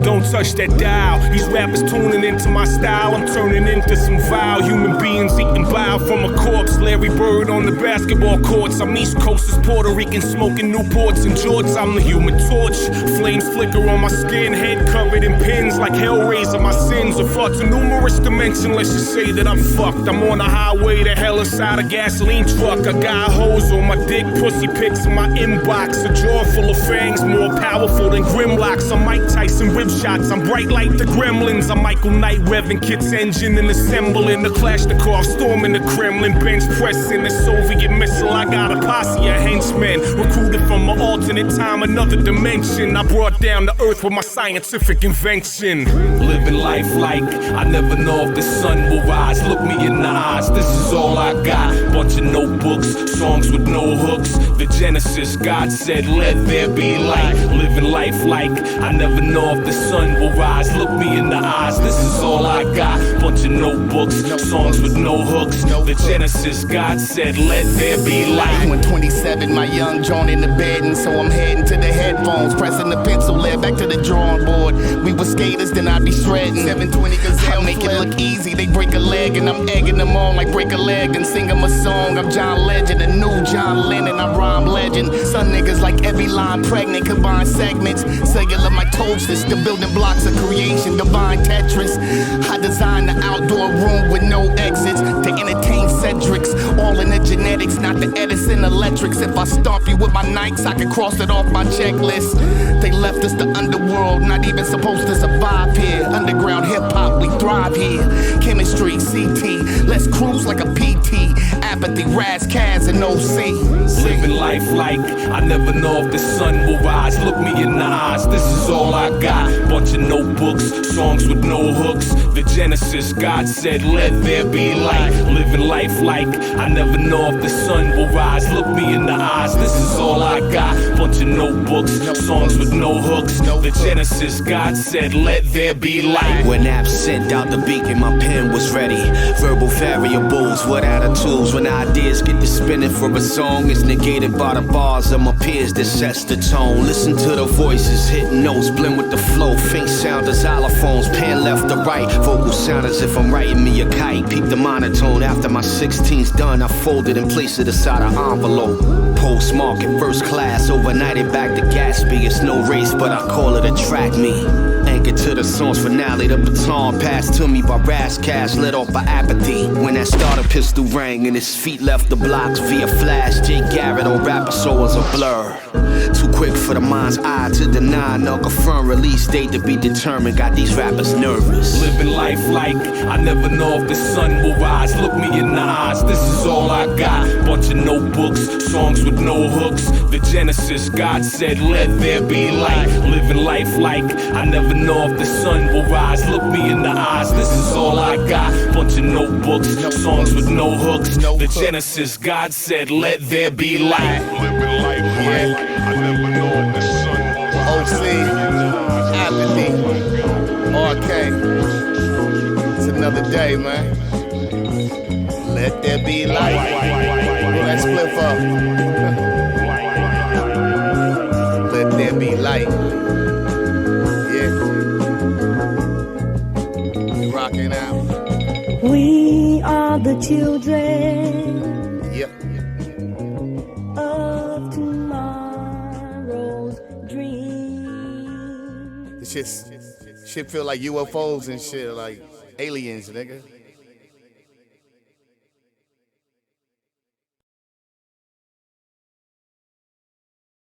Don't touch that dial. These rappers tuning into my style. I'm turning into some vile human beings eating bile from a corpse. Larry Bird on the basketball courts. I'm East Coasters, Puerto Rican, smoking Newports and Jorts. I'm the human torch. Flames flicker on my skin, head covered in pins like Hellraiser. My sins are fraught to numerous dimensions. Let's just say that I'm fucked. I'm on a highway to hell inside a gasoline truck. I got hoes on my dick, pussy pics in my inbox. A drawer full of fangs, more powerful than Grimlocks. I'm Mike Tyson whip shots. I'm bright like the Gremlins. I'm Michael Knight revving Kit's engine and assembling the Kalashnikov, storming the Kremlin, bench pressing the Soviet missile. I got a posse of henchmen recruited from an alternate time, another dimension. I brought down the earth with my scientific invention. Living life like I never know if the sun will rise. Look me in the eyes, this is all I got. Bunch of notebooks, songs with no hooks. The Genesis, God said let there be light. Living life like I never know if the sun will rise. Look me in the eyes, this is all I got. Bunch of notebooks, songs with no hooks. The Genesis, God said let there be light. When 27, my young John in the bed, and so I'm heading to the headphones, pressing the pencil lead back to the drawing board. We were skaters, then I'd be shredding. 720 Gazelle, I make it look easy. They break a leg, and I'm egging them on like break a leg, then sing them a song. I'm John Legend, a new John Lennon. I rhyme legend. Some niggas like every line pregnant, combine segments. Cellular mitosis, the building blocks of creation, divine Tetris. I designed the outdoor room with no exits to entertain Cedrics. All in the genetics, not the Edison electrics. If I stomp you with my Nikes, I can cross it off my checklist. They left us the underworld, not even supposed to survive here. Underground hip-hop, we thrive here. Chemistry, CT, let's cruise like a PT. Apathy, Raz, Kaz, and OC. Living life like I never know if the sun will rise. Look me in the eyes, this is all I got. Bunch of notebooks, songs with no hooks. The Genesis, God said let there be light. Living life like I never know if the sun will rise. Look me in the eyes, this is all I got. Bunch of notebooks, songs with no hooks. The Genesis, God said let there be light. When apps sent out the beacon, my pen was ready. Verbal variables, what attitudes. When ideas get to spinning for a song, it's negated by the bars of my peers that sets the tone. Listen to the voices, hitting notes, blend with the flow. Faint sound as xylophones, pan left to right. Vocal sound as if I'm writing me a kite. Peep the monotone, after my 16's done, I fold it and place it inside an envelope. Postmark in first class, overnighted back to Gatsby. It's no race, but I call it a track meet. Anchored to the song's finale, the baton passed to me by Razzcast, lit off by apathy. When that starter pistol rang and his feet left the blocks via flash, Jay Garrett on rapper, so was a blur. Too quick for the mind's eye to deny, no confirm release date to be determined. Got these rappers nervous. Living life like I never know if the sun will rise. Look me in the eyes, this is all I got. Bunch of notebooks, songs with no hooks. The Genesis, God said let there be light. Living life like I never know if the sun will rise. Look me in the eyes, this is all I got. Bunch of notebooks, songs with no hooks. The Genesis, God said let there be light. Living life like I never know if the sun will rise. OC, Apathy, RK. It's another day, man. Let there be light. Roll that spliff up. Let there be light. Yeah. We rocking out. We are the children. Yep. Of tomorrow's dream. Shit feel like UFOs and shit, like aliens, nigga.